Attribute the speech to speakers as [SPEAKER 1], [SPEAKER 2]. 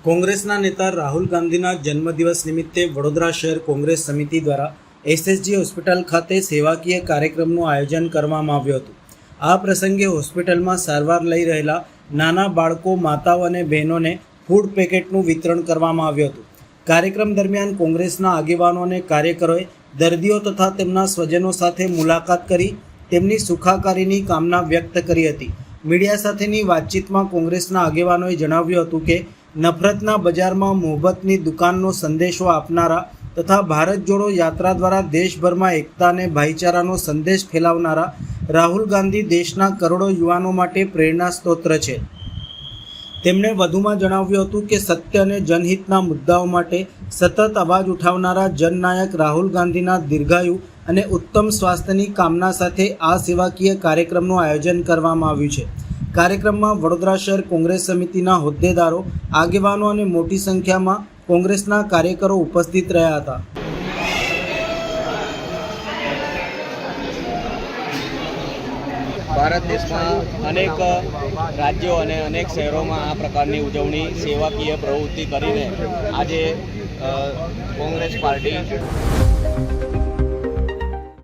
[SPEAKER 1] કોંગ્રેસના નેતા રાહુલ ગાંધીના જન્મદિવસ નિમિત્તે વડોદરા શહેર કોંગ્રેસ સમિતિ દ્વારા એસએસજી હોસ્પિટલ ખાતે સેવાકીય કાર્યક્રમનું આયોજન કરવામાં આવ્યું હતું। આ પ્રસંગે હોસ્પિટલમાં સારવાર લઈ રહેલા નાના બાળકો, માતાઓ અને બહેનોને ફૂડ પેકેટનું વિતરણ કરવામાં આવ્યું હતું। કાર્યક્રમ દરમિયાન કોંગ્રેસના આગેવાનો અને કાર્યકરોએ દર્દીઓ તથા તેમના સ્વજનો સાથે મુલાકાત કરી તેમની સુખાકારીની કામના વ્યક્ત કરી હતી। મીડિયા સાથેની વાતચીતમાં કોંગ્રેસના આગેવાનોએ જણાવ્યું હતું કે નફરતના બજારમાં મોહબ્બતની દુકાનનો સંદેશો આપનારા તથા ભારત જોડો યાત્રા દ્વારા દેશભરમાં એકતા અને ભાઈચારાનો સંદેશ ફેલાવનારા રાહુલ ગાંધી દેશના કરોડો યુવાનો માટે પ્રેરણા સ્ત્રોત છે। તેમણે વધુમાં જણાવ્યું હતું કે સત્ય અને જનહિતના મુદ્દાઓ માટે સતત અવાજ ઉઠાવનારા જનનાયક રાહુલ ગાંધીના દીર્ઘાયુ અને ઉત્તમ સ્વાસ્થ્યની કામના સાથે આ સેવાકીય કાર્યક્રમનું આયોજન કરવામાં આવ્યું છે। કાર્યક્રમમાં વડોદરા શહેર કોંગ્રેસ સમિતિના હોદ્દેદારો, આગેવાનો અને મોટી સંખ્યામાં કોંગ્રેસના કાર્યકરો ઉપસ્થિત રહ્યા હતા।
[SPEAKER 2] ભારત દેશમાં અનેક રાજ્યો અને અનેક શહેરોમાં આ પ્રકારની ઉજવણી સેવાકીય પ્રવૃત્તિ કરીને આજે કોંગ્રેસ પાર્ટી